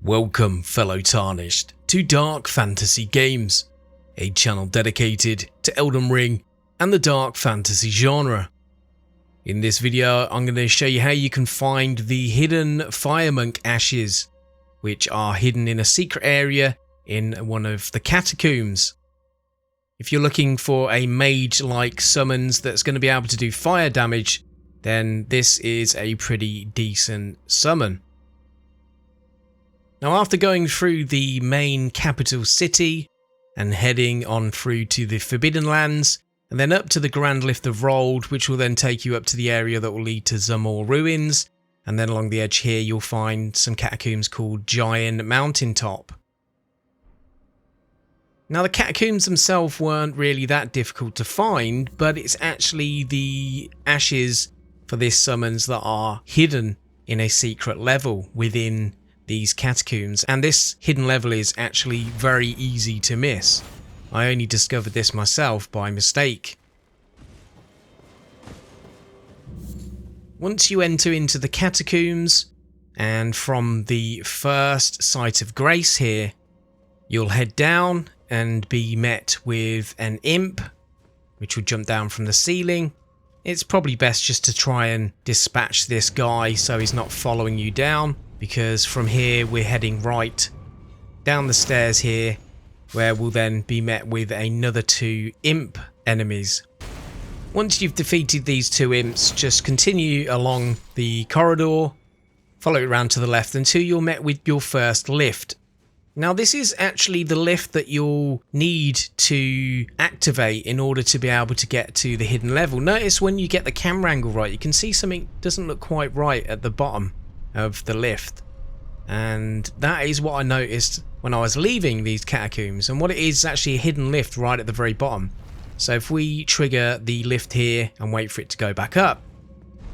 Welcome, fellow Tarnished, to Dark Fantasy Games, a channel dedicated to Elden Ring and the dark fantasy genre. In this video, I'm going to show you how you can find the hidden Fire Monk ashes, which are hidden in a secret area in one of the catacombs. If you're looking for a mage-like summons that's going to be able to do fire damage, then this is a pretty decent summon. Now, after going through the main capital city and heading on through to the Forbidden Lands and then up to the Grand Lift of Rold, which will then take you up to the area that will lead to Zamor Ruins, and then along the edge here you'll find some catacombs called Giant Mountaintop. Now, the catacombs themselves weren't really that difficult to find, but it's actually the ashes for this summons that are hidden in a secret level within these catacombs, and this hidden level is actually very easy to miss. I only discovered this myself by mistake. Once you enter into the catacombs, and from the first site of grace here, you'll head down and be met with an imp, which will jump down from the ceiling. It's probably best just to try and dispatch this guy so he's not following you down, because from here we're heading right down the stairs here, where we'll then be met with another two imp enemies. Once you've defeated these two imps, just continue along the corridor, follow it around to the left until you're met with your first lift. Now, this is actually the lift that you'll need to activate in order to be able to get to the hidden level. Notice when you get the camera angle right, you can see something doesn't look quite right at the bottom of the lift, and that is what I noticed when I was leaving these catacombs. And what it is actually a hidden lift right at the very bottom. So if we trigger the lift here and wait for it to go back up,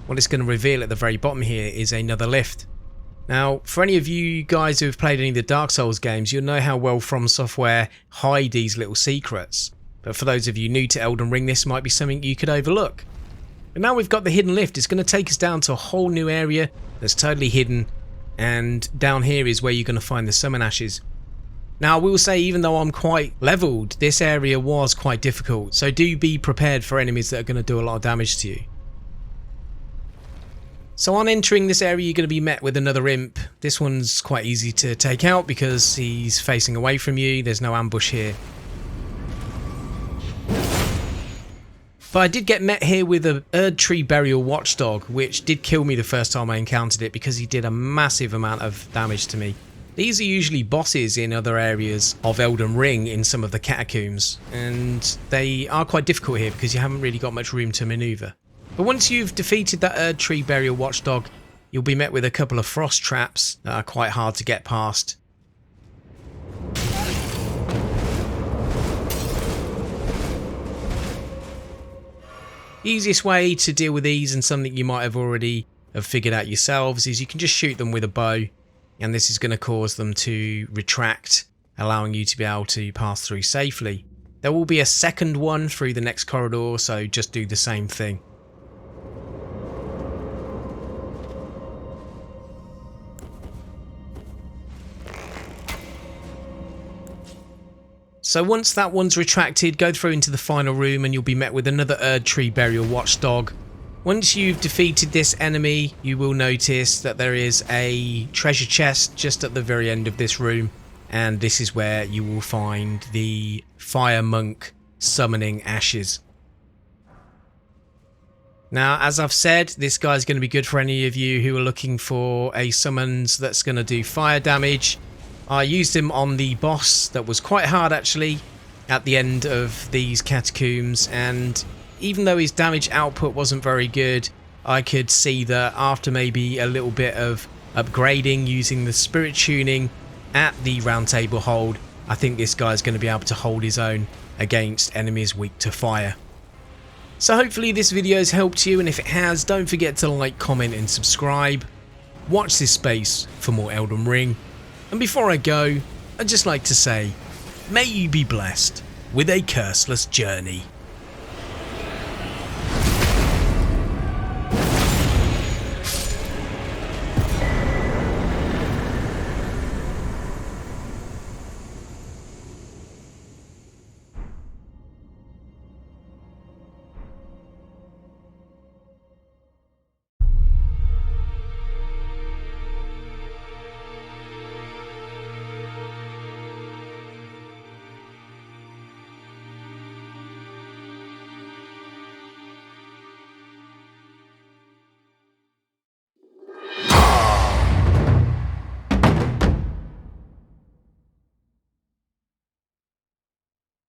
what it's going to reveal at the very bottom here is another lift. Now, for any of you guys who have played any of the Dark Souls games, you'll know how well From Software hide these little secrets. But for those of you new to Elden Ring, this might be something you could overlook. But now we've got the hidden lift, it's going to take us down to a whole new area that's totally hidden, and down here is where you're going to find the summon ashes. Now, I will say, even though I'm quite leveled, this area was quite difficult, so do be prepared for enemies that are going to do a lot of damage to you. So on entering this area, you're going to be met with another imp. This one's quite easy to take out because he's facing away from you, there's no ambush here. But I did get met here with a Erdtree Burial Watchdog, which did kill me the first time I encountered it because he did a massive amount of damage to me. These are usually bosses in other areas of Elden Ring in some of the catacombs, and they are quite difficult here because you haven't really got much room to maneuver. But once you've defeated that Erdtree Burial Watchdog, you'll be met with a couple of frost traps that are quite hard to get past. Easiest way to deal with these, and something you might have already figured out yourselves, is you can just shoot them with a bow, and this is going to cause them to retract, allowing you to be able to pass through safely. There will be a second one through the next corridor, so just do the same thing. So once that one's retracted, go through into the final room and you'll be met with another Erdtree Burial Watchdog. Once you've defeated this enemy, you will notice that there is a treasure chest just at the very end of this room, and this is where you will find the Fire Monk summoning ashes. Now, as I've said, this guy's going to be good for any of you who are looking for a summons that's going to do fire damage. I used him on the boss that was quite hard actually at the end of these catacombs, and even though his damage output wasn't very good, I could see that after maybe a little bit of upgrading using the spirit tuning at the round table hold, I think this guy's going to be able to hold his own against enemies weak to fire. So hopefully this video has helped you, and if it has, don't forget to like, comment and subscribe. Watch this space for more Elden Ring. And before I go, I'd just like to say, may you be blessed with a curseless journey.